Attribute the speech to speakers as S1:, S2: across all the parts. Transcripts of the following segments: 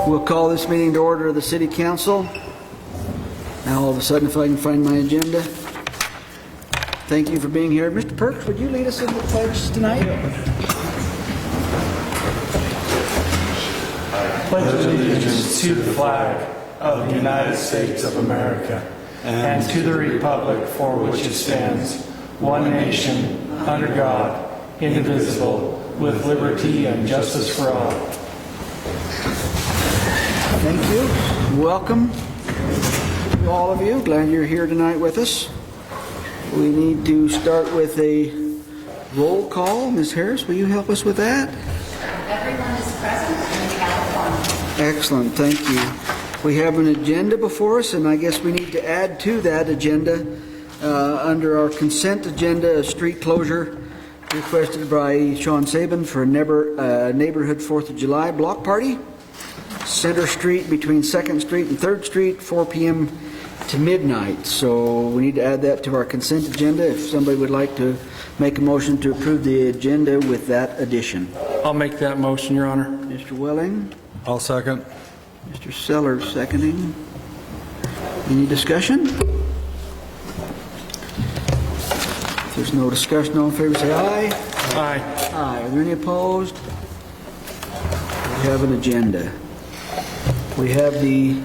S1: We'll call this meeting to order of the City Council. Now, all of a sudden, if I can find my agenda. Thank you for being here. Mr. Perks, would you lead us in the pledge tonight?
S2: Pledge allegiance to the flag of the United States of America and to the republic for which it stands, one nation, under God, indivisible, with liberty and justice for all.
S1: Thank you. Welcome to all of you. Glad you're here tonight with us. We need to start with a roll call. Ms. Harris, will you help us with that?
S3: Everyone is present in California.
S1: Excellent, thank you. We have an agenda before us, and I guess we need to add to that agenda, under our consent agenda, a street closure requested by Sean Sabin for a neighborhood 4th of July block party. Center Street between 2nd Street and 3rd Street, 4 p.m. to midnight. So we need to add that to our consent agenda. If somebody would like to make a motion to approve the agenda with that addition.
S2: I'll make that motion, Your Honor.
S1: Mr. Welling?
S4: I'll second.
S1: Mr. Sellers seconding. Any discussion? If there's no discussion, all in favor say aye.
S2: Aye.
S1: Aye. Are there any opposed? We have an agenda. We have the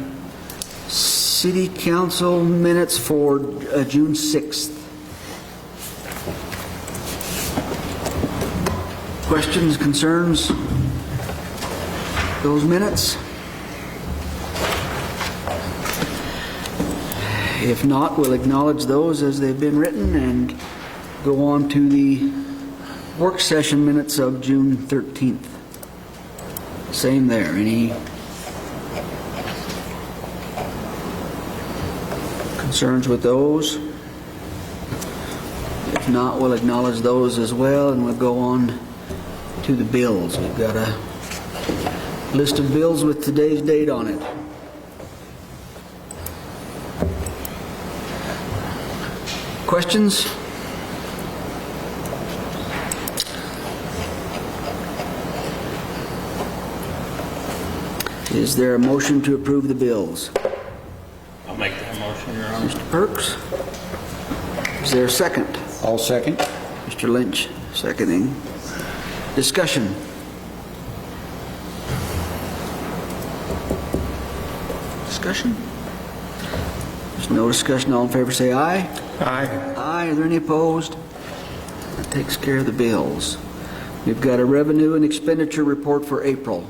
S1: City Council minutes for June 6th. Questions, concerns? Those minutes? If not, we'll acknowledge those as they've been written and go on to the work session minutes of June 13th. Same there. Any concerns with those? If not, we'll acknowledge those as well, and we'll go on to the bills. We've got a list of bills with today's date on it. Questions? Is there a motion to approve the bills?
S5: I'll make that motion, Your Honor.
S1: Mr. Perks? Is there a second?
S4: I'll second.
S1: Mr. Lynch, seconding. Discussion. Discussion? There's no discussion. All in favor say aye.
S2: Aye.
S1: Aye. Are there any opposed? That takes care of the bills. We've got a revenue and expenditure report for April.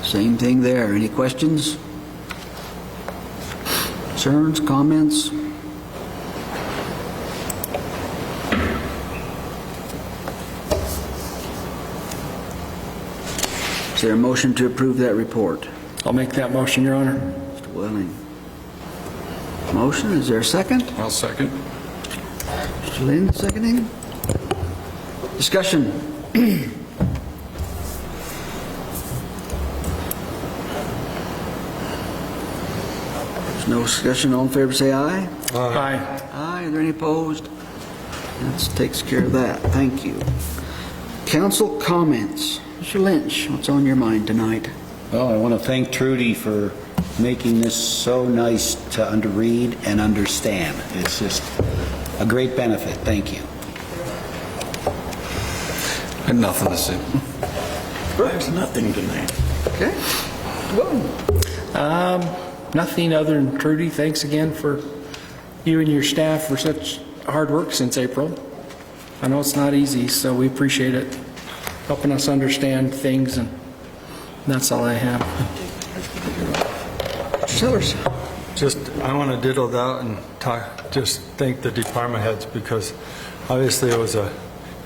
S1: Same thing there. Any questions? Concerns? Comments? Is there a motion to approve that report?
S2: I'll make that motion, Your Honor.
S1: Mr. Welling. Motion. Is there a second?
S4: I'll second.
S1: Mr. Lynn, seconding. Discussion. There's no discussion. All in favor say aye.
S2: Aye.
S1: Aye. Are there any opposed? That takes care of that. Thank you. Council comments. Mr. Lynch, what's on your mind tonight?
S6: Well, I want to thank Trudy for making this so nice to read and understand. It's just a great benefit. Thank you.
S4: I had nothing to say.
S5: There's nothing tonight.
S1: Okay. Well,
S2: Nothing other than Trudy, thanks again for you and your staff for such hard work since April. I know it's not easy, so we appreciate it, helping us understand things, and that's all I have.
S1: Sellers.
S4: I want to diddle that and just thank the department heads, because obviously it was a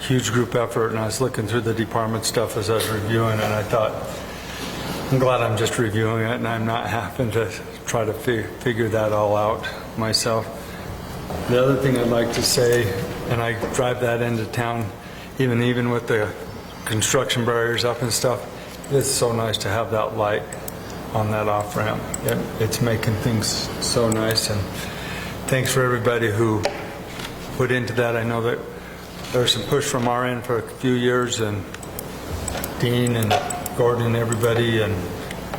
S4: huge group effort, and I was looking through the department stuff as I was reviewing, and I thought, I'm glad I'm just reviewing it and I'm not having to try to figure that all out myself. The other thing I'd like to say, and I drive that into town, even with the construction barriers up and stuff, it's so nice to have that light on that off-ramp. It's making things so nice, and thanks for everybody who put into that. I know that there was some push from our end for a few years, and Dean and Gordon and everybody, and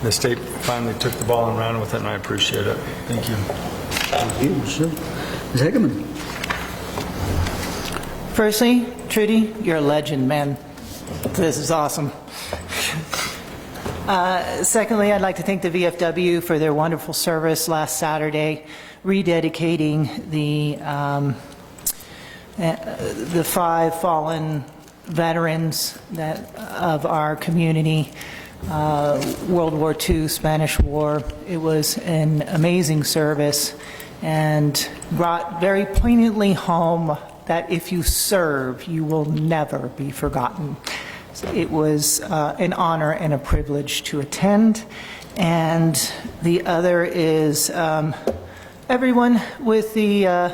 S4: the state finally took the ball and ran with it, and I appreciate it. Thank you.
S1: Thank you. Ms. Hegeman.
S7: Firstly, Trudy, you're a legend, man. This is awesome. Secondly, I'd like to thank the VFW for their wonderful service last Saturday, rededicating the 5 fallen veterans of our community, World War II, Spanish War. It was an amazing service and brought very poignantly home that if you serve, you will never be forgotten. It was an honor and a privilege to attend. And the other is everyone with the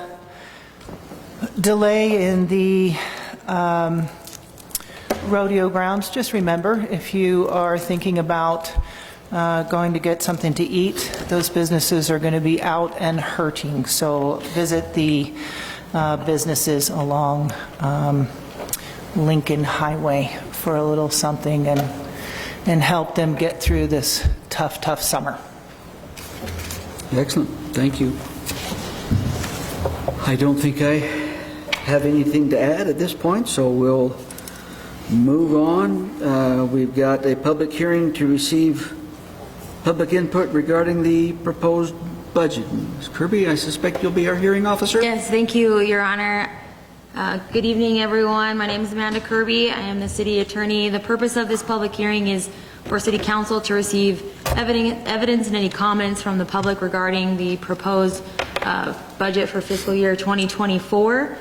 S7: delay in the rodeo grounds, just remember, if you are thinking about going to get something to eat, those businesses are going to be out and hurting. So visit the businesses along Lincoln Highway for a little something and help them get through this tough summer.
S1: Excellent. Thank you. I don't think I have anything to add at this point, so we'll move on. We've got a public hearing to receive public input regarding the proposed budget. Ms. Kirby, I suspect you'll be our hearing officer?
S8: Yes, thank you, Your Honor. Good evening, everyone. My name is Amanda Kirby. I am the city attorney. The purpose of this public hearing is for City Council to receive evidence and any comments from the public regarding the proposed budget for fiscal year 2024.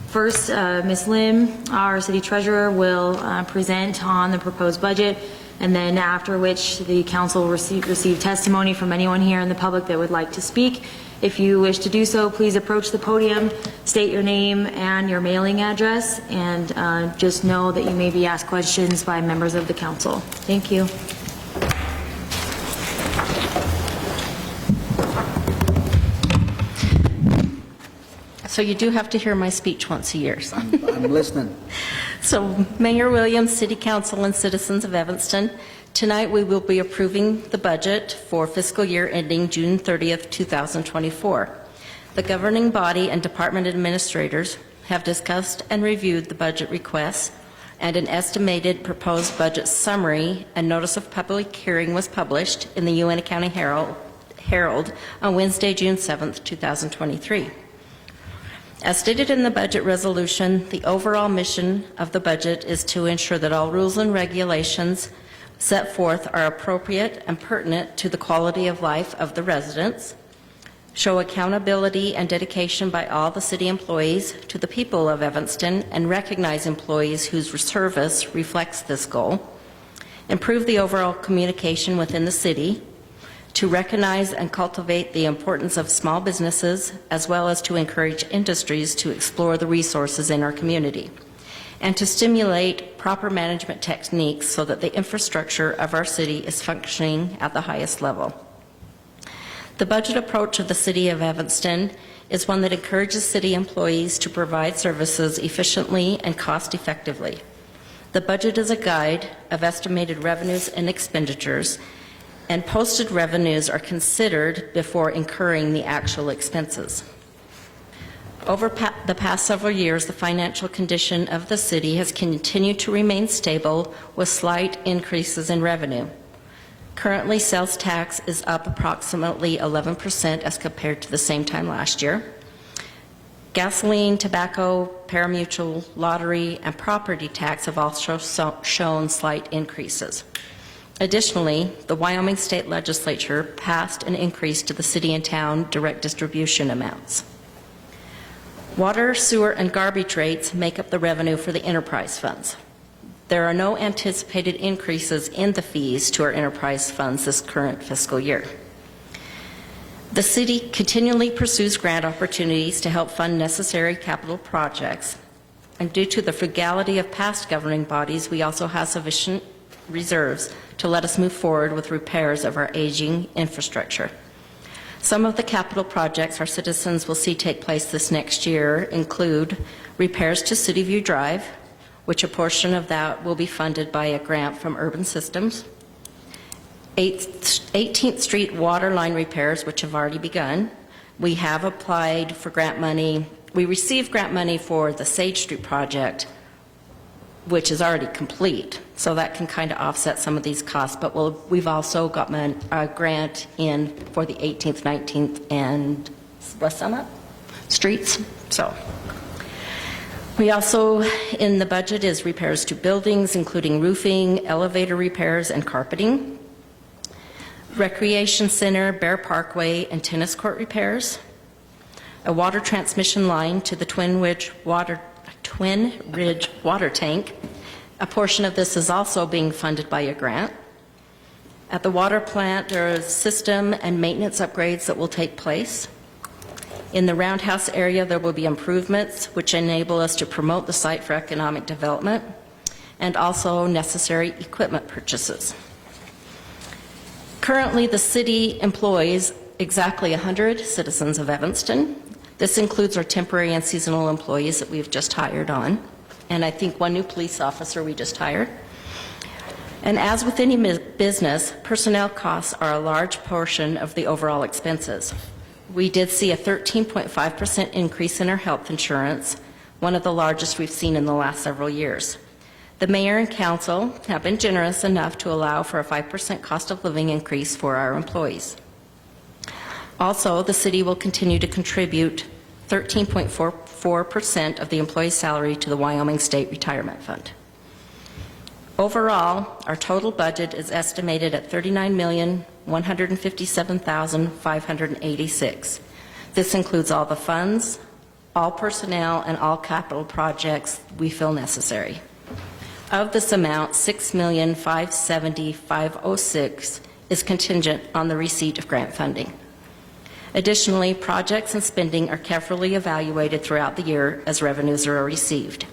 S8: First, Ms. Lim, our city treasurer, will present on the proposed budget, and then after which the council will receive testimony from anyone here in the public that would like to speak. If you wish to do so, please approach the podium, state your name and your mailing address, and just know that you may be asked questions by members of the council. Thank you.
S9: So you do have to hear my speech once a year. So.
S1: I'm listening.
S9: So Mayor Williams, City Council, and citizens of Evanston, tonight we will be approving the budget for fiscal year ending June 30th, 2024. The governing body and department administrators have discussed and reviewed the budget requests, and an estimated proposed budget summary and notice of public hearing was published in the Uintah County Herald on Wednesday, June 7th, 2023. As stated in the budget resolution, the overall mission of the budget is to ensure that all rules and regulations set forth are appropriate and pertinent to the quality of life of the residents, show accountability and dedication by all the city employees to the people of Evanston, and recognize employees whose service reflects this goal, improve the overall communication within the city, to recognize and cultivate the importance of small businesses, as well as to encourage industries to explore the resources in our community, and to stimulate proper management techniques so that the infrastructure of our city is functioning at the highest level. The budget approach of the City of Evanston is one that encourages city employees to provide services efficiently and cost-effectively. The budget is a guide of estimated revenues and expenditures, and posted revenues are considered before incurring the actual expenses. Over the past several years, the financial condition of the city has continued to remain stable with slight increases in revenue. Currently, sales tax is up approximately 11% as compared to the same time last year. Gasoline, tobacco, parimutuel, lottery, and property tax have also shown slight increases. Additionally, the Wyoming State Legislature passed an increase to the city and town direct distribution amounts. Water, sewer, and garbage rates make up the revenue for the enterprise funds. There are no anticipated increases in the fees to our enterprise funds this current fiscal year. The city continually pursues grant opportunities to help fund necessary capital projects, and due to the frugality of past governing bodies, we also have sufficient reserves to let us move forward with repairs of our aging infrastructure. Some of the capital projects our citizens will see take place this next year include repairs to City View Drive, which a portion of that will be funded by a grant from Urban Systems. 18th Street water line repairs, which have already begun. We have applied for grant money. We received grant money for the Sage Street project, which is already complete, so that can kind of offset some of these costs. But we've also got a grant in for the 18th, 19th, and West Summit streets. So we also, in the budget, is repairs to buildings, including roofing, elevator repairs, and carpeting. Recreation Center, Bear Parkway, and tennis court repairs. A water transmission line to the Twin Ridge water tank. A portion of this is also being funded by a grant. At the water plant, there are system and maintenance upgrades that will take place. In the Roundhouse area, there will be improvements which enable us to promote the site for economic development, and also necessary equipment purchases. Currently, the city employs exactly 100 citizens of Evanston. This includes our temporary and seasonal employees that we've just hired on, and I think one new police officer we just hired. And as with any business, personnel costs are a large portion of the overall expenses. We did see a 13.5% increase in our health insurance, one of the largest we've seen in the last several years. The mayor and council have been generous enough to allow for a 5% cost of living increase for our employees. Also, the city will continue to contribute 13.44% of the employee's salary to the Wyoming State Retirement Fund. Overall, our total budget is estimated at $39,157,586. This includes all the funds, all personnel, and all capital projects we feel necessary. Of this amount, $6,570,506 is contingent on the receipt of grant funding. Additionally, projects and spending are carefully evaluated throughout the year as revenues are received.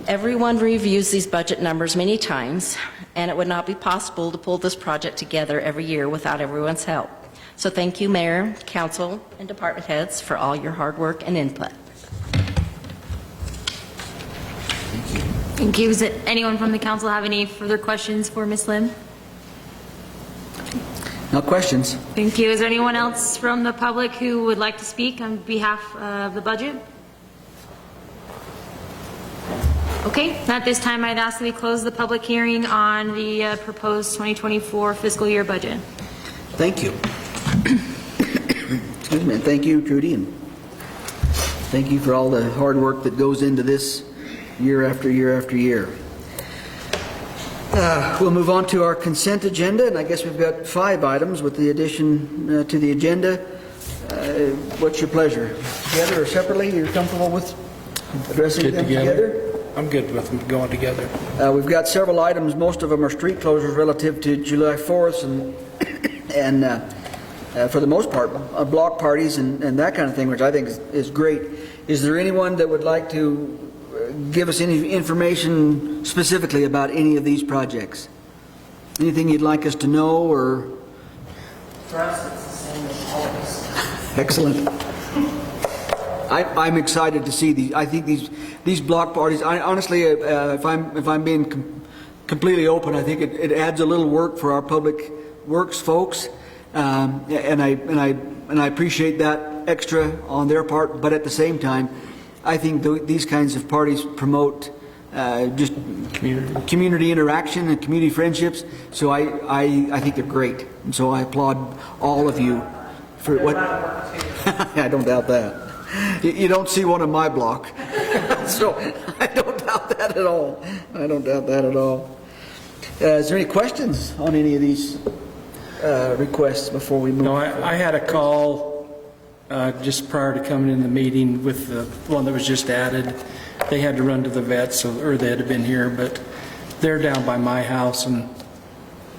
S9: Everyone reviews these budget numbers many times, and it would not be possible to pull this project together every year without everyone's help. So thank you, Mayor, Council, and Department Heads for all your hard work and input.
S8: Thank you. Does anyone from the council have any further questions for Ms. Lim?
S1: No questions?
S8: Thank you. Is there anyone else from the public who would like to speak on behalf of the budget? Okay, at this time I'd ask that we close the public hearing on the proposed 2024 fiscal year budget.
S1: Thank you. Excuse me. Thank you, Trudy, and thank you for all the hard work that goes into this year after year after year. We'll move on to our consent agenda, and I guess we've got 5 items with the addition to the agenda. What's your pleasure? Together or separately? You're comfortable with addressing them together?
S2: I'm good with them going together.
S1: We've got several items. Most of them are street closures relative to July 4th and for the most part, block parties and that kind of thing, which I think is great. Is there anyone that would like to give us any information specifically about any of these projects? Anything you'd like us to know, or?
S10: For us, it's the same as always.
S1: Excellent. I'm excited to see these. I think these block parties. Honestly, if I'm being completely open, I think it adds a little work for our public works folks, and I appreciate that extra on their part. But at the same time, I think these kinds of parties promote just community interaction and community friendships. So I think they're great, and so I applaud all of you for what. I don't doubt that. You don't see one on my block, so I don't doubt that at all. I don't doubt that at all. Is there any questions on any of these requests before we move?
S2: No, I had a call just prior to coming in the meeting with the one that was just added. They had to run to the vet, or they had been here, but they're down by my house, and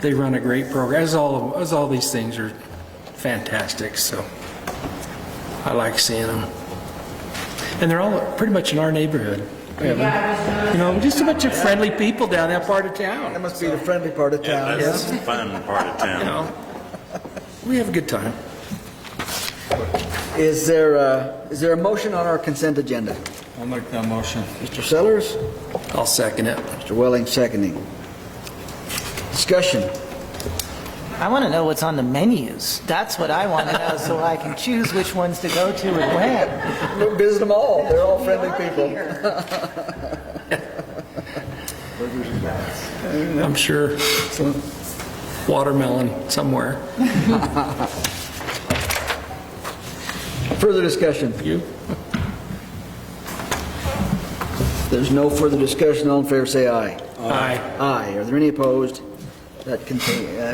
S2: they run a great program. As all these things are fantastic, so I like seeing them. And they're all pretty much in our neighborhood. Just a bunch of friendly people down that part of town.
S1: That must be the friendly part of town.
S5: Yeah, that's the fun part of town.
S2: We have a good time.
S1: Is there a motion on our consent agenda?
S4: I'll make that motion.
S1: Mr. Sellers?
S2: I'll second it.
S1: Mr. Welling seconding. Discussion.
S7: I want to know what's on the menus. That's what I want to know, so I can choose which ones to go to and when.
S1: We'll visit them all. They're all friendly people.
S2: I'm sure watermelon somewhere.
S1: Further discussion?
S2: You?
S1: If there's no further discussion, all in favor say aye.
S2: Aye.
S1: Aye. Are there any opposed? That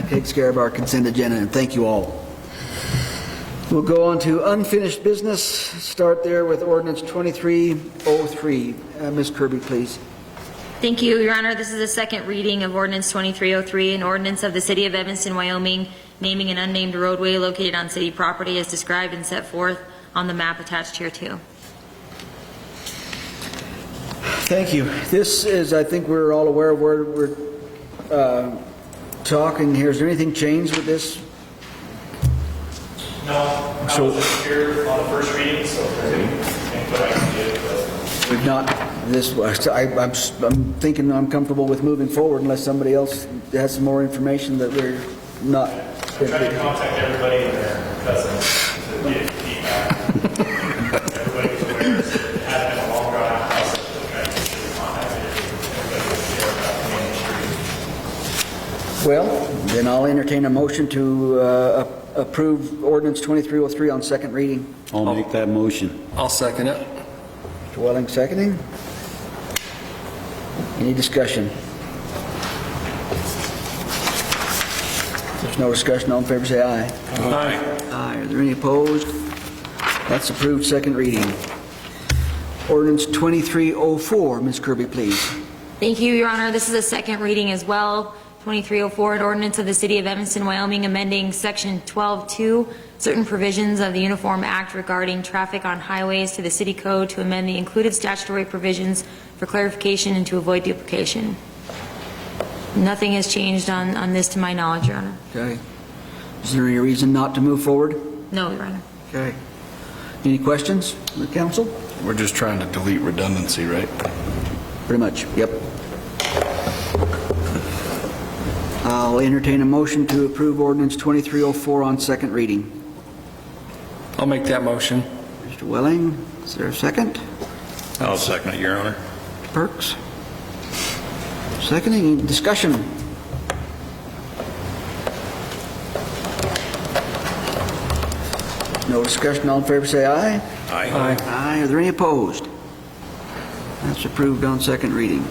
S1: takes care of our consent agenda, and thank you all. We'll go on to unfinished business. Start there with ordinance 2303. Ms. Kirby, please.
S8: Thank you, Your Honor. This is the second reading of ordinance 2303, an ordinance of the City of Evanston, Wyoming, naming an unnamed roadway located on city property as described and set forth on the map attached here too.
S1: Thank you. This is, I think we're all aware of where we're talking here. Is there anything changed with this?
S11: No, I wasn't here on the first reading, so if there's anything that I can do,
S1: We've not, I'm thinking I'm comfortable with moving forward unless somebody else has some more information that we're not.
S11: I tried to contact everybody and their cousins to get feedback. Everybody was aware it had been a long drawn out process, but trying to make sure we contacted everybody was there about the main street.
S1: Well, then I'll entertain a motion to approve ordinance 2303 on second reading.
S6: I'll make that motion.
S2: I'll second it.
S1: Mr. Welling seconding. Any discussion? If there's no discussion, all in favor say aye.
S2: Aye.
S1: Aye. Are there any opposed? That's approved second reading. Ordinance 2304. Ms. Kirby, please.
S8: Thank you, Your Honor. This is a second reading as well. 2304, an ordinance of the City of Evanston, Wyoming, amending Section 12.2, certain provisions of the Uniform Act regarding traffic on highways to the city code to amend the included statutory provisions for clarification and to avoid duplication. Nothing has changed on this to my knowledge, Your Honor.
S1: Okay. Is there any reason not to move forward?
S8: No, Your Honor.
S1: Okay. Any questions from the council?
S5: We're just trying to delete redundancy, right?
S1: Pretty much, yep. I'll entertain a motion to approve ordinance 2304 on second reading.
S2: I'll make that motion.
S1: Mr. Welling, is there a second?
S5: I'll second it, Your Honor.
S1: Mr. Perks? Seconding, any discussion? No discussion, all in favor say aye.
S2: Aye.
S1: Aye. Are there any opposed? That's approved on second reading.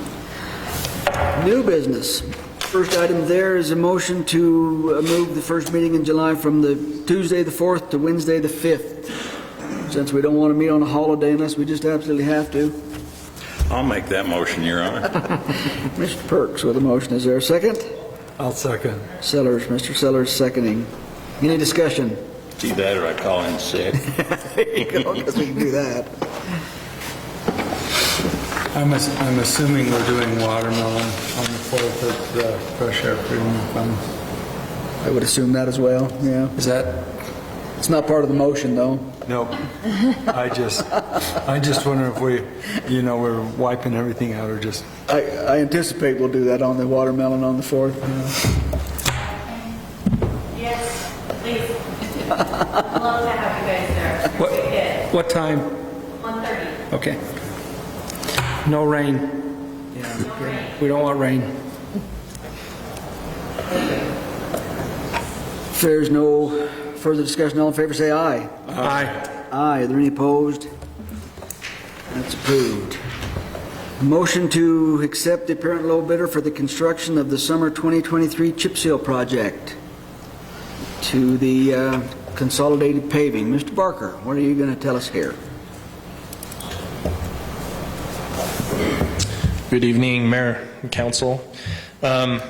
S1: New business. First item there is a motion to move the first meeting in July from the Tuesday the 4th to Wednesday the 5th, since we don't want to meet on a holiday unless we just absolutely have to.
S5: I'll make that motion, Your Honor.
S1: Mr. Perks with a motion. Is there a second?
S4: I'll second.
S1: Sellers. Mr. Sellers seconding. Any discussion?
S5: See that, or I call in sick.
S1: There you go, because we can do that.
S4: I'm assuming we're doing watermelon on the 4th at the Fresh Air Freedom Fund.
S1: I would assume that as well, yeah.
S2: Is that?
S1: It's not part of the motion, though.
S4: Nope. I just wonder if we're wiping everything out or just.
S1: I anticipate we'll do that on the watermelon on the 4th.
S3: Yes, please. Love to have you guys there.
S2: What time?
S3: 1:30.
S2: Okay. No rain. We don't want rain.
S1: If there's no further discussion, all in favor say aye.
S2: Aye.
S1: Aye. Are there any opposed? That's approved. Motion to accept the apparent low bidder for the construction of the summer 2023 chip seal project to the consolidated paving. Mr. Barker, what are you going to tell us here?
S11: Good evening, Mayor and Council. So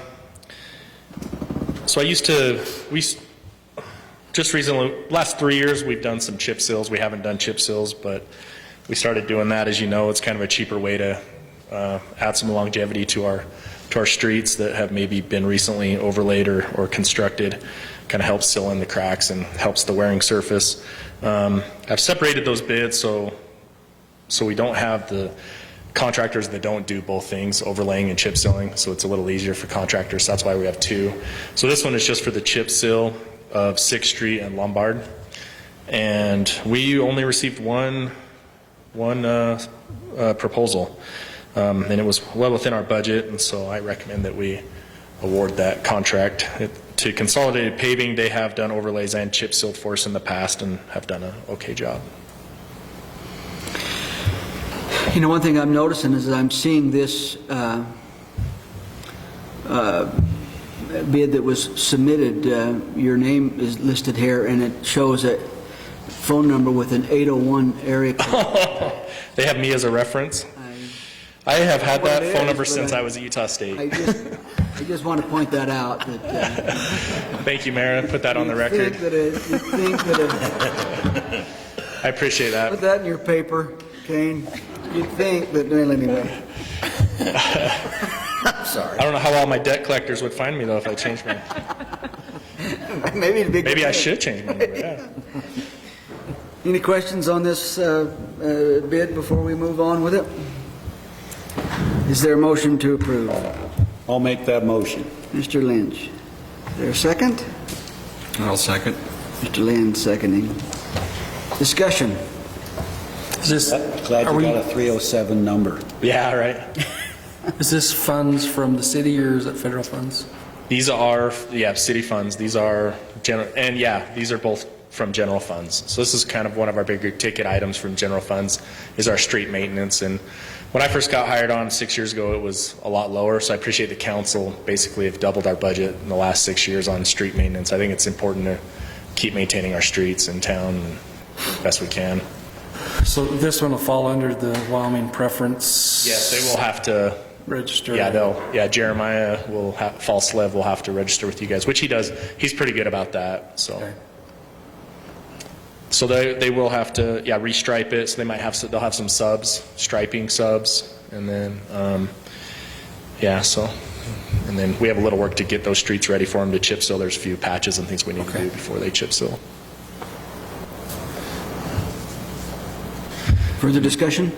S11: just recently, last 3 years, we've done some chip seals. We haven't done chip seals, but we started doing that. As you know, it's kind of a cheaper way to add some longevity to our streets that have maybe been recently overlaid or constructed. Kind of helps fill in the cracks and helps the wearing surface. I've separated those bids, so so we don't have the contractors that don't do both things, overlaying and chip sealing, so it's a little easier for contractors. That's why we have two. So this one is just for the chip seal of 6th Street and Lombard. And we only received one proposal, and it was well within our budget, and so I recommend that we award that contract. To Consolidated Paving, they have done overlays and chip sealed for us in the past and have done an okay job.
S1: You know, one thing I'm noticing is that I'm seeing this bid that was submitted, your name is listed here, and it shows a phone number with an 801 area code.
S11: They have me as a reference. I have had that phone number since I was at Utah
S1: I
S11: State.
S1: just want to point that out. That,
S11: Thank you, Mayor. Put that on the record. I appreciate that.
S1: Put that in your paper, Kane. You'd think that, well, anyway. I'm sorry.
S11: I don't know how all my debt collectors would find me, though, if I changed my... Maybe I should change my number, yeah.
S1: Any questions on this bid before we move on with it? Is there a motion to approve?
S6: I'll make that motion.
S1: Mr. Lynch. Is there a second?
S5: I'll second.
S1: Mr. Lynn seconding. Discussion.
S10: Is this,
S6: Glad
S10: are
S6: you
S10: we,
S6: got a 307 number.
S11: Yeah, right.
S10: is this funds from the city or is it federal funds?
S11: These are, city funds. These are general, and these are both from general funds. So this is kind of one of our bigger ticket items from general funds is our street maintenance. And when I first got hired on 6 years ago, it was a lot lower. So I appreciate the council basically have doubled our budget in the last 6 years on street maintenance. I think it's important to keep maintaining our streets in town the best we can.
S10: So this one will fall under the Wyoming preference?
S11: Yes, they will have to
S10: register?
S11: Jeremiah False Lev will have to register with you guys, which he does. He's pretty good about that, so.
S10: Okay.
S11: So they will have to, restripe it, so they'll have some subs, striping subs, and then, and then we have a little work to get those streets ready for them to chip seal. There's a few patches and things we need to do before they chip seal.
S1: Further discussion?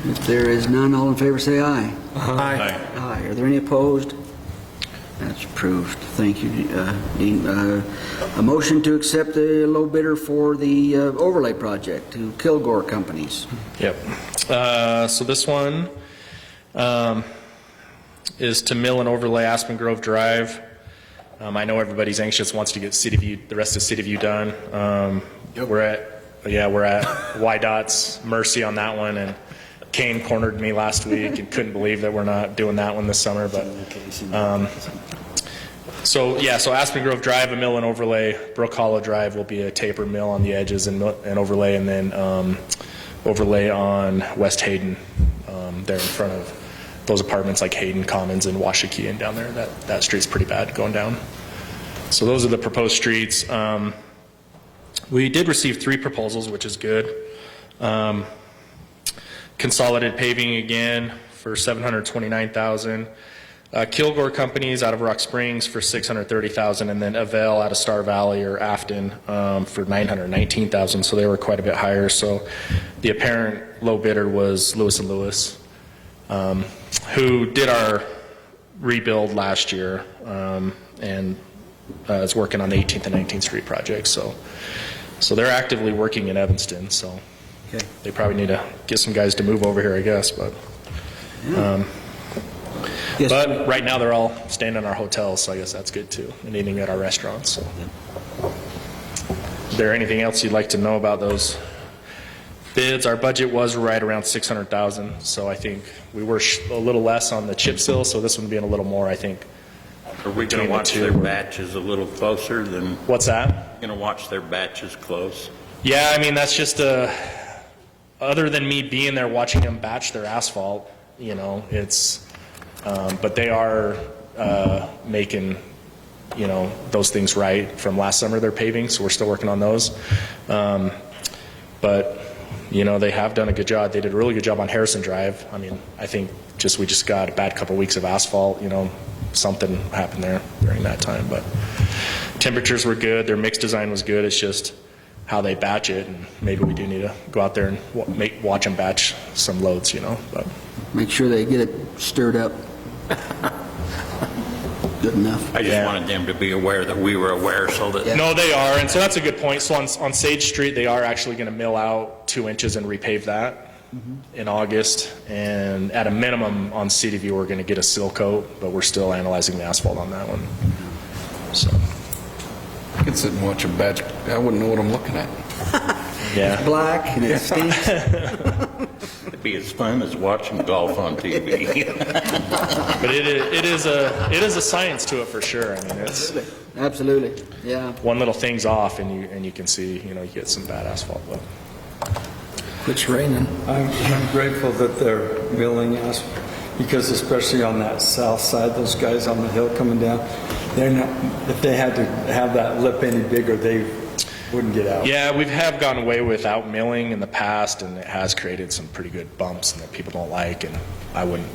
S1: If there is none, all in favor say aye.
S10: Aye.
S1: Aye. Are there any opposed? That's approved. Thank you, Dean. A motion to accept the low bidder for the overlay project to Kilgore Companies.
S11: Yep. So this one is to mill and overlay Aspen Grove Drive. I know everybody's anxious, wants to get City View, the rest of City View done. We're at YDOT's mercy on that one, and Kane cornered me last week and couldn't believe that we're not doing that one this summer. But so Aspen Grove Drive, a mill and overlay. Brook Hollow Drive will be a taper mill on the edges and overlay, and then overlay on West Hayden, there in front of those apartments like Hayden Commons and Washakie, and down there. That street's pretty bad going down. So those are the proposed streets. We did receive 3 proposals, which is good. Consolidated Paving again for $729,000. Kilgore Companies out of Rock Springs for $630,000, and then Avell out of Star Valley or Afton for $919,000. So they were quite a bit higher. So the apparent low bidder was Lewis & Lewis, who did our rebuild last year and is working on the 18th and 19th Street project. So they're actively working in Evanston. So.
S1: Okay.
S11: They probably need to get some guys to move over here, I guess, but
S1: Yes.
S11: but right now they're all staying in our hotels, so I guess that's good too, and eating at our restaurants. So. Is there anything else you'd like to know about those bids? Our budget was right around $600,000, so I think we were a little less on the chip seal, so this one being a little more, I think.
S5: Are we going to watch their batches a little closer than?
S11: What's that?
S5: Going to watch their batches close?
S11: Yeah, I mean, that's just other than me being there watching them batch their asphalt, it's, but they are making, those things right from last summer, they're paving, so we're still working on those. But, they have done a good job. They did a really good job on Harrison Drive. I mean, I think we just got a bad couple weeks of asphalt, something happened there during that time. But temperatures were good, their mix design was good. It's just, how they batch it, and maybe we do need to go out there and watch them batch some loads, but.
S1: Make sure they get it stirred up. Good enough.
S5: I just wanted them to be aware that we were aware so that.
S11: No, they are, and so that's a good point. So on Sage Street, they are actually going to mill out 2 inches and repave that in August, and at a minimum on City View, we're going to get a seal coat, but we're still analyzing the asphalt on that one. So.
S12: I could sit and watch a batch. I wouldn't know what I'm looking at.
S11: Yeah.
S1: Black and it stinks.
S5: It'd be as fun as watching golf on TV.
S11: But it is a science to it for sure. I mean, it's
S1: Absolutely. Yeah.
S11: one little thing's off, and you can see, you get some bad asphalt. But.
S1: Quits raining.
S4: I'm grateful that they're milling us, because especially on that south side, those guys on the hill coming down, they're not, if they had to have that lip any bigger, they wouldn't get out.
S11: Yeah, we have gone away without milling in the past, and it has created some pretty good bumps that people don't like, and I wouldn't.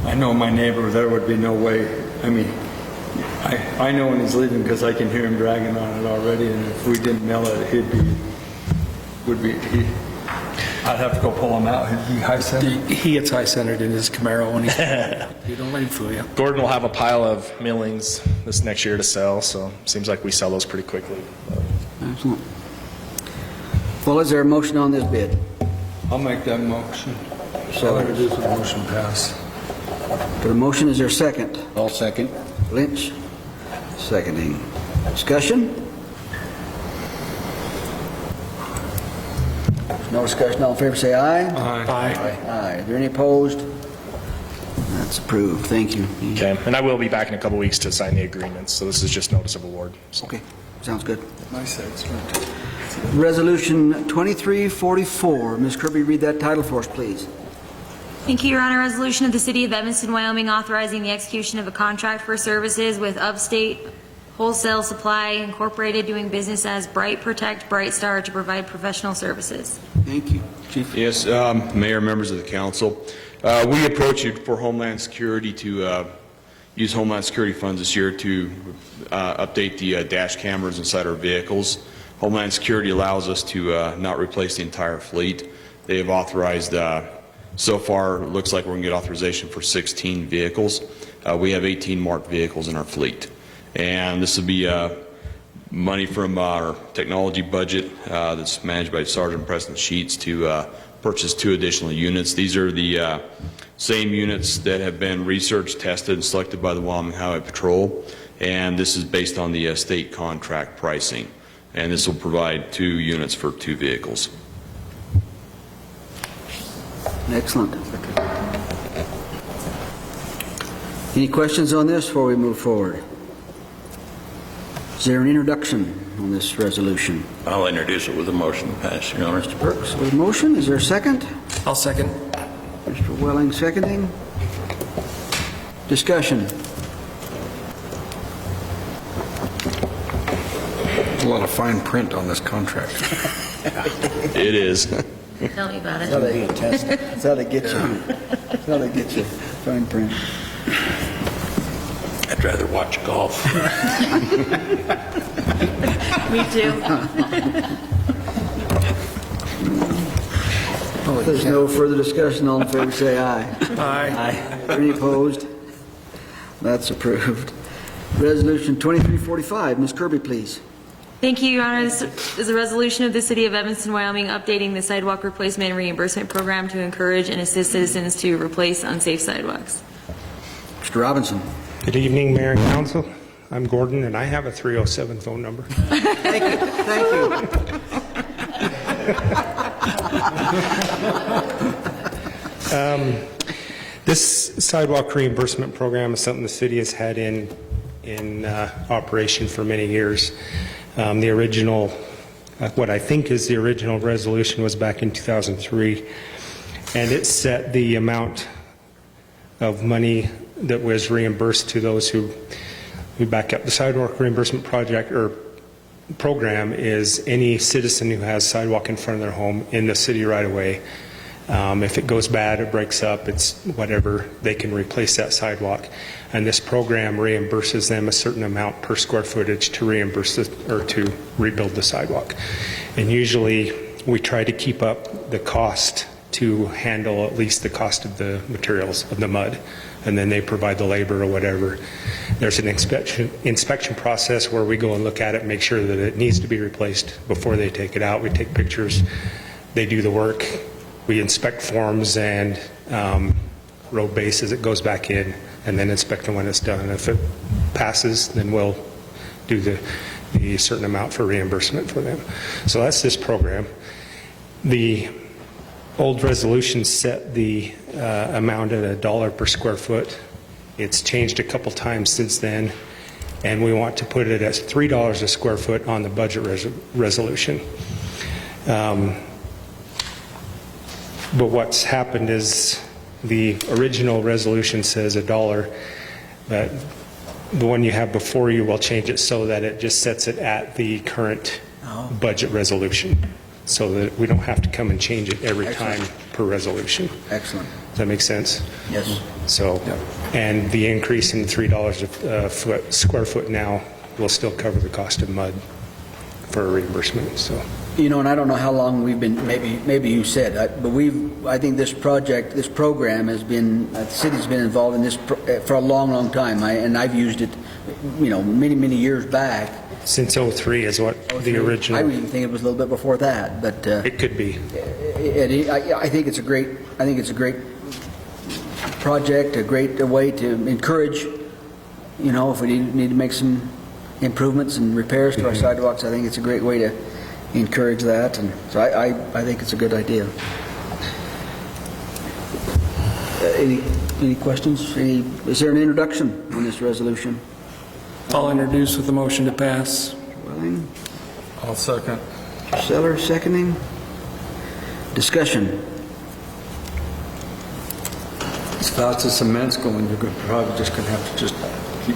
S4: I know my neighbor, there would be no way. I mean, I know when he's leaving because I can hear him dragging on it already, and if we didn't mill it, I'd have to go pull him out. He'd be high-centered.
S10: He gets high-centered in his Camaro when you don't let him fool you.
S11: Gordon will have a pile of millings this next year to sell, so it seems like we sell those pretty quickly.
S1: Excellent. Well, is there a motion on this bid?
S4: I'll make that motion. So I'll introduce the motion pass.
S1: For the motion, is there a second?
S6: All second.
S1: Lynch, seconding. Discussion? No discussion, all in favor say aye.
S4: Aye.
S1: Aye. Are there any opposed? That's approved, thank you.
S11: Okay, and I will be back in a couple weeks to sign the agreements, so this is just notice of award. So.
S1: Okay, sounds good.
S4: Nice excellent.
S1: Resolution 2344. Ms. Kirby, read that title for us, please.
S8: Thank you, Your Honor. Resolution of the City of Evanston, Wyoming, authorizing the execution of a contract for services with Upstate Wholesale Supply Incorporated, doing business as Bright Protect Bright Star, to provide professional services.
S1: Thank you. Chief.
S13: Yes, Mayor, members of the council. We approach you for Homeland Security to use Homeland Security funds this year to update the dash cameras inside our vehicles. Homeland Security allows us to not replace the entire fleet. They have authorized, so far, it looks like we're going to get authorization for 16 vehicles. We have 18 marked vehicles in our fleet. And this will be money from our technology budget that's managed by Sergeant Preston Sheets to purchase 2 additional units. These are the same units that have been researched, tested, and selected by the Wyoming Highway Patrol, and this is based on the state contract pricing. And this will provide 2 units for 2 vehicles.
S1: Excellent. Any questions on this before we move forward? Is there an introduction on this resolution?
S5: I'll introduce it with a motion to pass, Your Honor.
S1: Mr. Perks, with a motion, is there a second?
S10: I'll second.
S1: Mr. Welling seconding. Discussion.
S12: There's a lot of fine print on this contract.
S13: It is.
S8: Tell me about it.
S1: That's how they get you. That's how they get you. Fine print.
S5: I'd rather watch golf.
S8: Me too.
S1: If there's no further discussion, all in favor say aye.
S10: Aye.
S1: Any opposed? That's approved. Resolution 2345. Ms. Kirby, please.
S8: Thank you, Your Honor. This is a resolution of the City of Evanston, Wyoming, updating the sidewalk replacement and reimbursement program to encourage and assist citizens to replace unsafe sidewalks.
S1: Mr. Robinson.
S2: Good evening, Mayor and Council. I'm Gordon, and I have a 307 phone number.
S1: Thank you. Thank you.
S2: This sidewalk reimbursement program is something the city has had in operation for many years. The original, what I think is the original resolution, was back in 2003, and it set the amount of money that was reimbursed to those who back up. The sidewalk reimbursement project or program is any citizen who has sidewalk in front of their home in the city right away. If it goes bad, it breaks up, it's whatever, they can replace that sidewalk. And this program reimburses them a certain amount per square footage to reimburse or to rebuild the sidewalk. And usually we try to keep up the cost to handle at least the cost of the materials of the mud, and then they provide the labor or whatever. There's an inspection process where we go and look at it, make sure that it needs to be replaced before they take it out. We take pictures, they do the work, we inspect forms and road base as it goes back in, and then inspect it when it's done. And if it passes, then we'll do the certain amount for reimbursement for them. So that's this program. The old resolution set the amount at $1 per square foot. It's changed a couple times since then, and we want to put it at $3 a square foot on the budget resolution. But what's happened is the original resolution says $1, but the one you have before you will change it so that it just sets it at the current budget resolution, so that we don't have to come and change it every time per resolution.
S1: Excellent.
S2: Does that make sense?
S1: Yes.
S2: So, and the increase in $3 a square foot now will still cover the cost of mud for reimbursement. So,
S1: You know, and I don't know how long we've been, maybe you said, but I think this program has been, the city's been involved in this for a long, long time. And I've used it, many, many years back.
S2: Since '03 is what the original.
S1: I would even think it was a little bit before that, but.
S2: It could be.
S1: I think it's a great project, a great way to encourage, if we need to make some improvements and repairs to our sidewalks, I think it's a great way to encourage that, and so I think it's a good idea. Any questions? Is there an introduction on this resolution?
S12: I'll introduce with the motion to pass.
S1: Welling?
S4: I'll second.
S1: Seller, seconding. Discussion.
S4: As fast as cement's going, you're probably just going to have to just keep.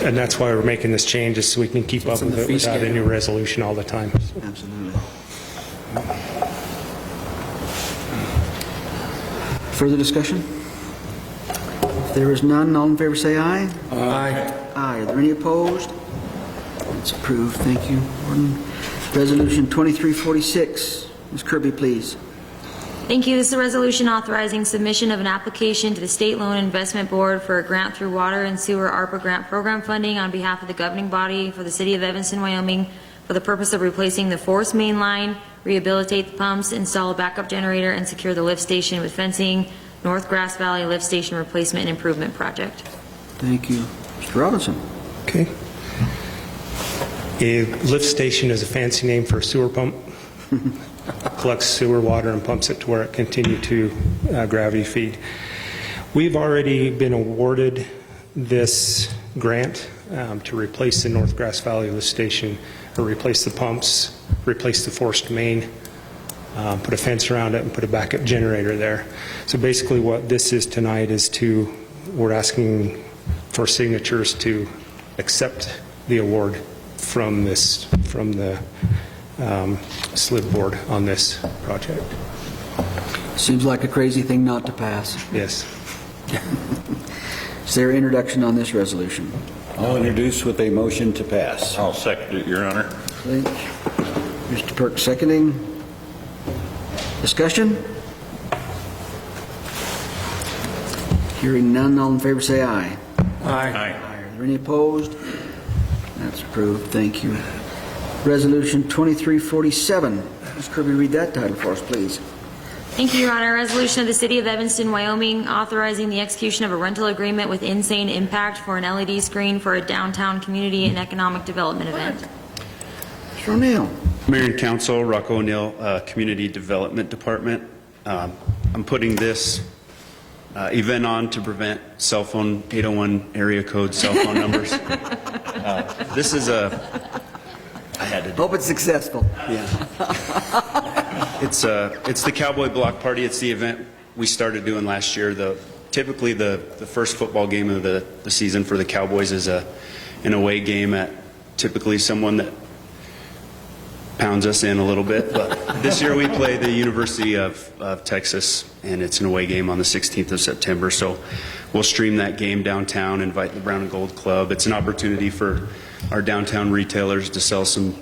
S2: And that's why we're making this change, is so we can keep up with it without a new resolution all the time.
S1: Absolutely. Further discussion? If there is none, all in favor say aye.
S12: Aye.
S1: Aye. Are there any opposed? That's approved. Thank you, Gordon. Resolution 2346. Ms. Kirby, please.
S8: Thank you. This is a resolution authorizing submission of an application to the State Loan Investment Board for a grant through Water and Sewer ARPA grant program funding on behalf of the governing body for the city of Evanston, Wyoming, for the purpose of replacing the forced main line, rehabilitate the pumps, install a backup generator, and secure the lift station with fencing, North Grass Valley Lift Station Replacement and Improvement Project.
S1: Thank you. Mr. Robinson.
S2: Okay. A lift station is a fancy name for a sewer pump. Collects sewer water and pumps it to where it continue to gravity feed. We've already been awarded this grant to replace the North Grass Valley Lift Station, or replace the pumps, replace the forced main, put a fence around it, and put a backup generator there. So basically what this is tonight is we're asking for signatures to accept the award from the SLIB board on this project.
S1: Seems like a crazy thing not to pass.
S2: Yes.
S1: Is there introduction on this resolution?
S6: I'll introduce with a motion to pass.
S5: I'll second it, Your Honor.
S1: Lynch. Mr. Perk seconding. Discussion? Hearing none, all in favor say aye.
S12: Aye.
S1: Are there any opposed? That's approved. Thank you. Resolution 2347. Ms. Kirby, read that title for us, please.
S8: Thank you, Your Honor. Resolution of the City of Evanston, Wyoming, authorizing the execution of a rental agreement with Insane Impact for an LED screen for a downtown community and economic development event.
S1: Mr. O'Neill.
S14: Mayor and Council, Rocco O'Neill, Community Development Department. I'm putting this event on to prevent cell phone 801 area code cell phone numbers. This is I had to do.
S1: Hope it's successful.
S14: Yeah. It's the Cowboy Block Party. It's the event we started doing last year. Typically the first football game of the season for the Cowboys is an away game at typically someone that pounds us in a little bit, but This year we play the University of Texas, and it's an away game on the 16th of September. So we'll stream that game downtown, invite the Brown and Gold Club. It's an opportunity for our downtown retailers to sell some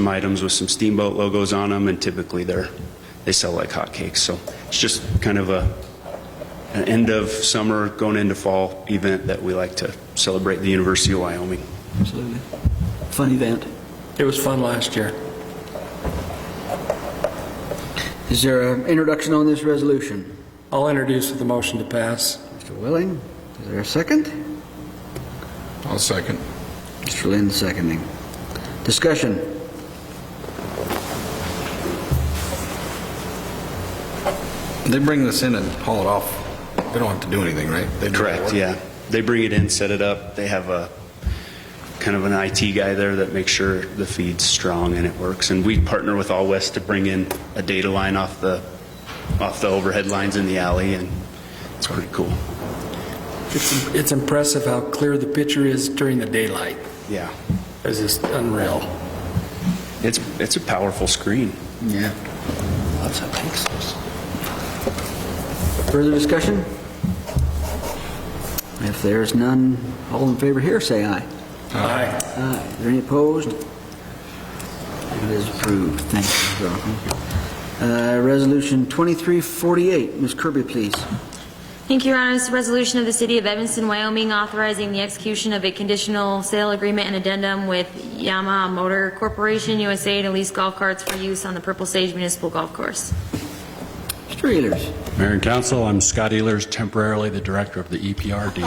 S14: items with some Steamboat logos on them, and typically they sell like hotcakes. So it's just kind of an end of summer, going into fall event that we like to celebrate the University of Wyoming.
S1: Absolutely. Fun event.
S12: It was fun last year.
S1: Is there an introduction on this resolution?
S12: I'll introduce with the motion to pass.
S1: Mr. Willing, is there a second?
S12: I'll second.
S1: Mr. Lynn seconding. Discussion.
S12: They bring this in and haul it off. They don't have to do anything, right? They do all the
S14: Correct,
S12: work.
S14: yeah. They bring it in, set it up. They have a kind of an IT guy there that makes sure the feed's strong and it works. And we partner with All West to bring in a data line off the overhead lines in the alley, and it's pretty cool.
S12: It's impressive how clear the picture is during the daylight.
S14: Yeah.
S12: It's just unreal.
S14: It's a powerful screen.
S1: Yeah. Lots of pixels. Further discussion? If there's none, all in favor here, say aye.
S12: Aye.
S1: Aye. Is there any opposed? It is approved. Thank you, Jonathan. Resolution 2348. Ms. Kirby, please.
S8: Thank you, Your Honor. This is a resolution of the City of Evanston, Wyoming, authorizing the execution of a conditional sale agreement and addendum with Yamaha Motor Corporation USA to lease golf carts for use on the Purple Sage Municipal Golf Course.
S1: Mr. Ehlers.
S15: Mayor and Council, I'm Scott Ehlers, temporarily the director of the EPRD.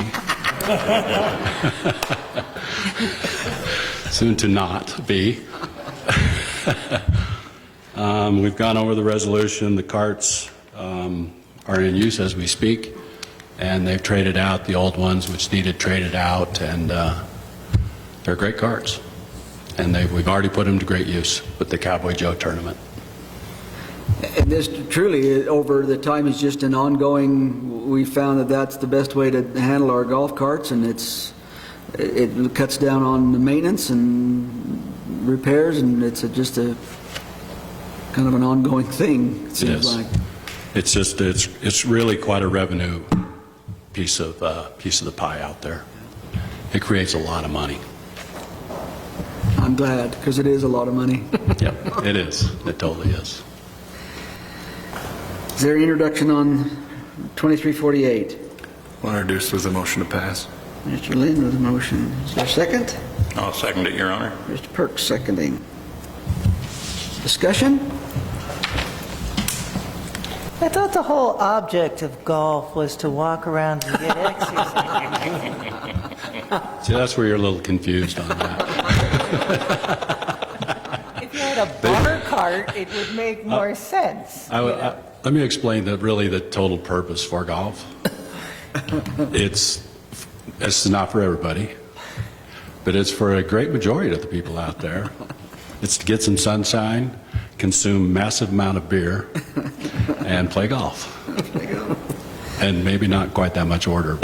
S15: Soon to not be. We've gone over the resolution. The carts are in use as we speak, and they've traded out the old ones which needed traded out, and they're great carts. And we've already put them to great use with the Cowboy Joe tournament.
S1: And this truly, over the time, is just an ongoing, we found that that's the best way to handle our golf carts, and it cuts down on the maintenance and repairs, and it's just a kind of an ongoing thing, it seems like.
S15: It's just, it's really quite a revenue piece of the pie out there. It creates a lot of money.
S1: I'm glad, because it is a lot of money.
S15: Yep, it is. It totally is.
S1: Is there an introduction on 2348?
S12: I'll introduce with the motion to pass.
S1: Mr. Lynn with a motion. Is there a second?
S5: I'll second it, Your Honor.
S1: Mr. Perks seconding. Discussion?
S7: I thought the whole object of golf was to walk around and get exercise.
S15: See, that's where you're a little confused on that.
S7: If you had a bar cart, it would make more sense.
S15: Let me explain really the total purpose for golf. It's not for everybody, but it's for a great majority of the people out there. It's to get some sunshine, consume massive amount of beer, and play golf. And maybe not quite that much order.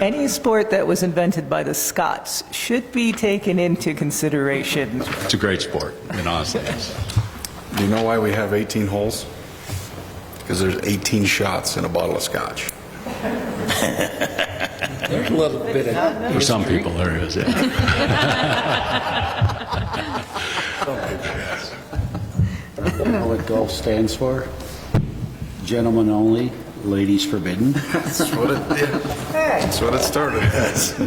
S7: Any sport that was invented by the Scots should be taken into consideration.
S15: It's a great sport, in honesty.
S12: Do you know why we have 18 holes? Because there's 18 shots in a bottle of scotch. There's a little bit of...
S15: For some people, there is, yeah.
S6: You know what golf stands for? Gentlemen only, ladies forbidden.
S12: That's what it started as.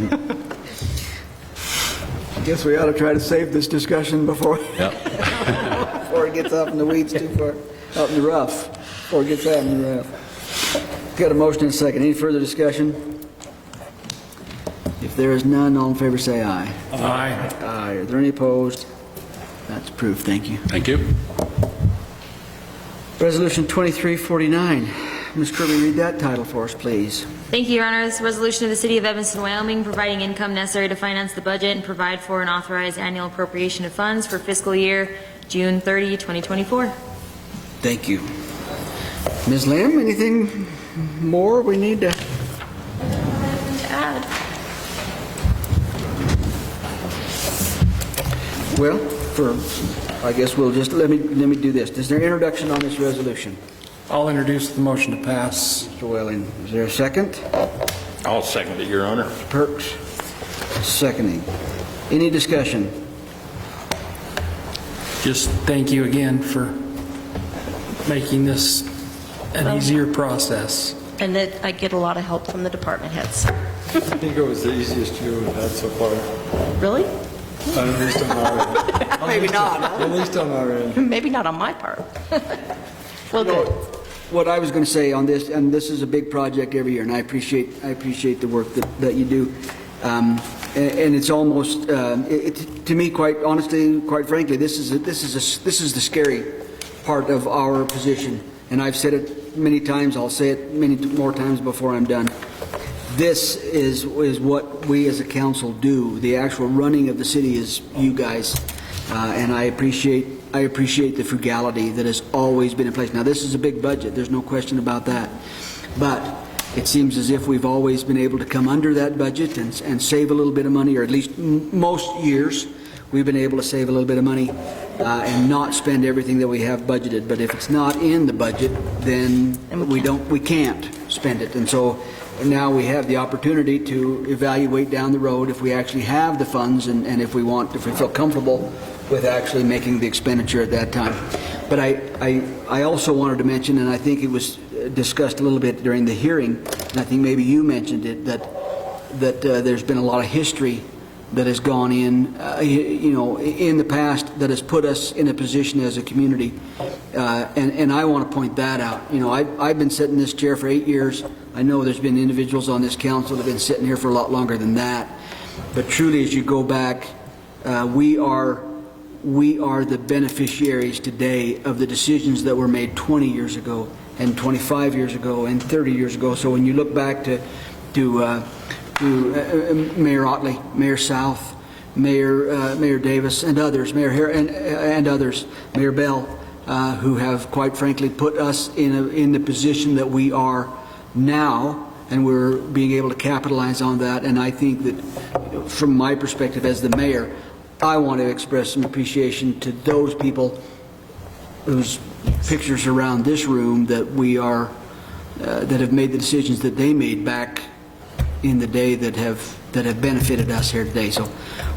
S1: I guess we ought to try to save this discussion before before it gets up in the weeds too far, out in the rough, before it gets out in the rough. Got a motion and a second. Any further discussion? If there is none, all in favor say aye.
S12: Aye.
S1: Aye. Are there any opposed? That's approved. Thank you.
S15: Thank you.
S1: Resolution 2349. Ms. Kirby, read that title for us, please.
S8: Thank you, Your Honor. This is a resolution of the City of Evanston, Wyoming, providing income necessary to finance the budget and provide for an authorized annual appropriation of funds for fiscal year June 30, 2024.
S1: Thank you. Ms. Lim, anything more we need to
S8: add?
S1: Well, I guess we'll just, let me do this. Is there introduction on this resolution?
S2: I'll introduce the motion to pass.
S1: Mr. Whaling, is there a second?
S5: I'll second it, Your Honor.
S1: Mr. Perks, seconding. Any discussion?
S2: Just thank you again for making this an easier process.
S9: And that I get a lot of help from the department heads.
S4: I think it was the easiest year we've had so far.
S9: Really?
S4: At least on our end.
S7: Maybe not.
S4: At least on our end.
S9: Maybe not on my part. Well,
S1: You know,
S9: good.
S1: what I was going to say on this, and this is a big project every year, and I appreciate the work that you do. And it's almost, to me, quite honestly, quite frankly, this is the scary part of our position. And I've said it many times. I'll say it many more times before I'm done. This is what we as a council do. The actual running of the city is you guys, and I appreciate the frugality that has always been in place. Now, this is a big budget. There's no question about that. But it seems as if we've always been able to come under that budget and save a little bit of money, or at least most years we've been able to save a little bit of money and not spend everything that we have budgeted. But if it's not in the budget, then we can't spend it. And so now we have the opportunity to evaluate down the road if we actually have the funds and if we feel comfortable with actually making the expenditure at that time. But I also wanted to mention, and I think it was discussed a little bit during the hearing, and I think maybe you mentioned it, that there's been a lot of history that has gone in, in the past that has put us in a position as a community, and I want to point that out. I've been sitting in this chair for 8 years. I know there's been individuals on this council that have been sitting here for a lot longer than that, but truly, as you go back, we are the beneficiaries today of the decisions that were made 20 years ago and 25 years ago and 30 years ago. So when you look back to Mayor Otley, Mayor South, Mayor Davis, and others, Mayor Hare, and others, Mayor Bell, who have quite frankly put us in the position that we are now, and we're being able to capitalize on that. And I think that, from my perspective as the mayor, I want to express some appreciation to those people whose pictures around this room that that have made the decisions that they made back in the day that have benefited us here today. So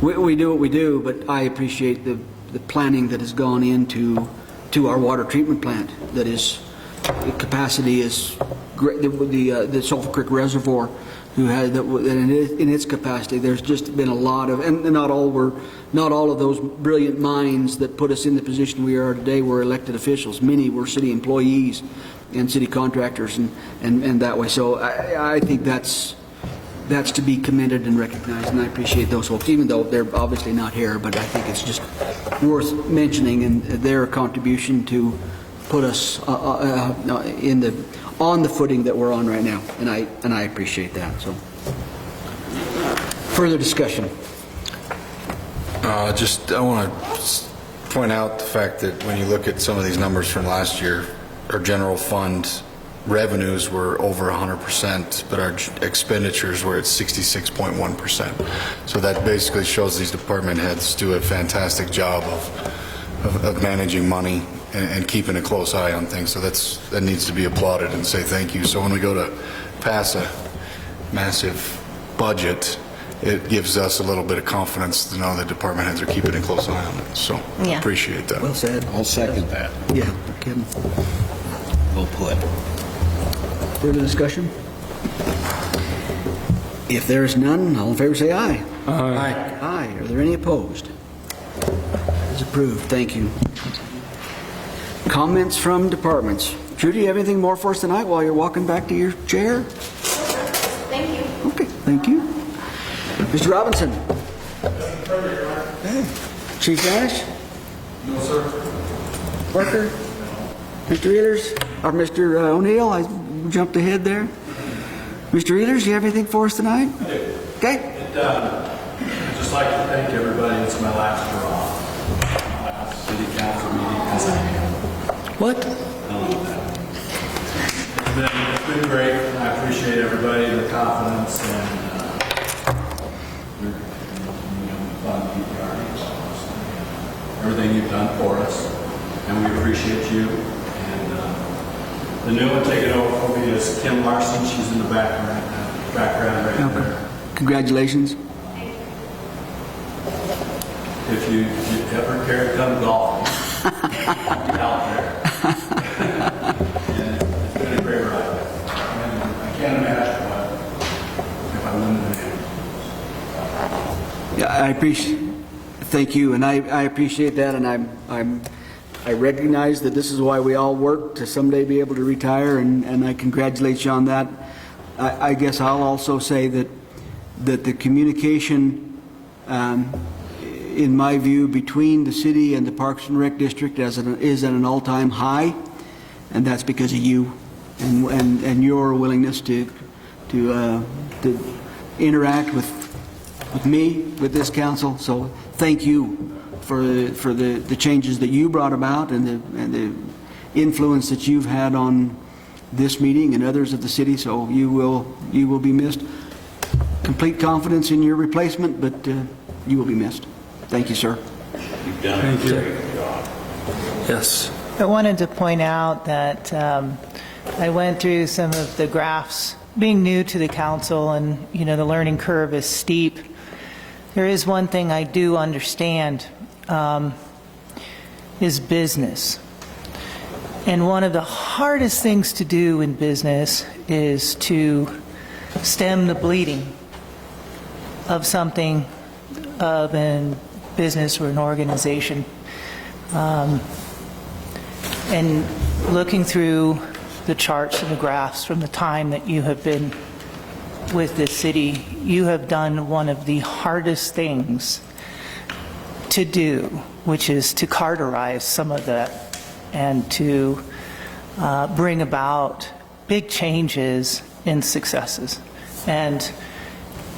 S1: we do what we do, but I appreciate the planning that has gone into our water treatment plant. That is, the capacity is great. The Sulphur Creek Reservoir, in its capacity, there's just been a lot of, and not all of those brilliant minds that put us in the position we are today were elected officials. Many were city employees and city contractors, and that way. So I think that's to be commended and recognized, and I appreciate those folks, even though they're obviously not here. But I think it's just worth mentioning and their contribution to put us on the footing that we're on right now, and I appreciate that. So, further discussion.
S12: I want to point out the fact that when you look at some of these numbers from last year, our general fund revenues were over 100%, but our expenditures were at 66.1%. So that basically shows these department heads do a fantastic job of managing money and keeping a close eye on things. So that needs to be applauded and say thank you. So when we go to pass a massive budget, it gives us a little bit of confidence to know that department heads are keeping a close eye on it. So
S9: Yeah.
S12: appreciate that.
S1: Well said.
S6: I'll second that.
S1: Yeah, no kidding.
S6: Well put.
S1: Further discussion? If there is none, all in favor say aye.
S2: Aye.
S1: Aye. Are there any opposed? It's approved. Thank you. Comments from departments. Judy, you have anything more for us tonight while you're walking back to your chair?
S3: Thank you.
S1: Okay, thank you. Mr. Robinson? Hey. Chief Nash?
S2: No, sir.
S1: Parker? Mr. Ehlers? Or Mr. O'Neill? I jumped ahead there. Mr. Ehlers, do you have anything for us tonight?
S16: I do.
S1: Okay.
S16: I'd just like to thank everybody. It's my last draw. My last city council meeting as I am.
S1: What?
S16: It's been great. I appreciate everybody, the confidence, and fun PPR. everything you've done for us, and we appreciate you. And the new one taking over for me is Kim Larson. She's in the background right there.
S1: Congratulations.
S16: If you ever care to come golfing, I'll be out there. And it's been a great ride. And I can't imagine if I wouldn't have been here.
S1: Yeah, I appreciate. Thank you, and I appreciate that, and I recognize that this is why we all work, to someday be able to retire, and I congratulate you on that. I guess I'll also say that the communication, in my view, between the city and the Parks and Rec District is at an all-time high, and that's because of you and your willingness to interact with me, with this council. So thank you for the changes that you brought about and the influence that you've had on this meeting and others of the city. So you will be missed. Complete confidence in your replacement, but you will be missed. Thank you, sir.
S5: You've done a great job.
S1: Yes.
S7: I wanted to point out that I went through some of the graphs. Being new to the council, and the learning curve is steep. There is one thing I do understand, is business. And one of the hardest things to do in business is to stem the bleeding of something, of a business or an organization. And looking through the charts and the graphs from the time that you have been with this city, you have done one of the hardest things to do, which is to carterize some of that and to bring about big changes in successes. And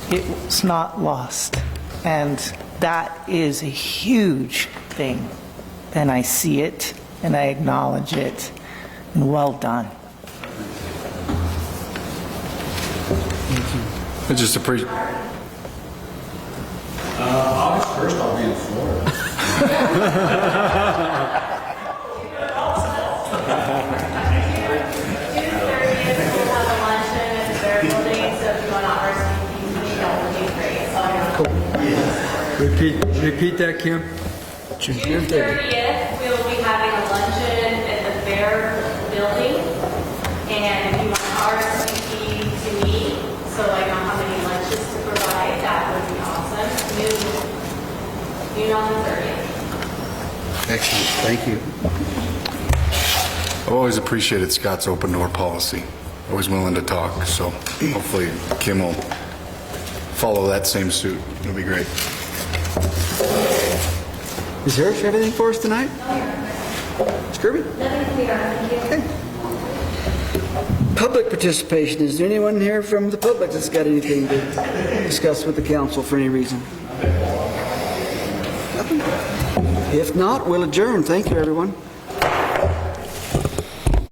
S7: it's not lost. And that is a huge thing. And I see it, and I acknowledge it, and well done.
S12: I just appreciate.
S16: August 1st, I'll be in Florida.
S4: Repeat that, Kim.
S3: June 30th, we will be having a luncheon at the Fair Building, and if you want RSVP to me, so I know how many lunches to provide, that would be awesome. Noon on the 30th.
S12: Excellent. Thank you. I've always appreciated Scott's open door policy. Always willing to talk, so hopefully Kim will follow that same suit. It'll be great.
S1: Is there everything for us tonight? Ms. Kirby?
S3: Nothing clear, thank you.
S1: Okay. Public participation. Is there anyone here from the public that's got anything to discuss with the council for any reason? Nothing? If not, we'll adjourn. Thank you, everyone.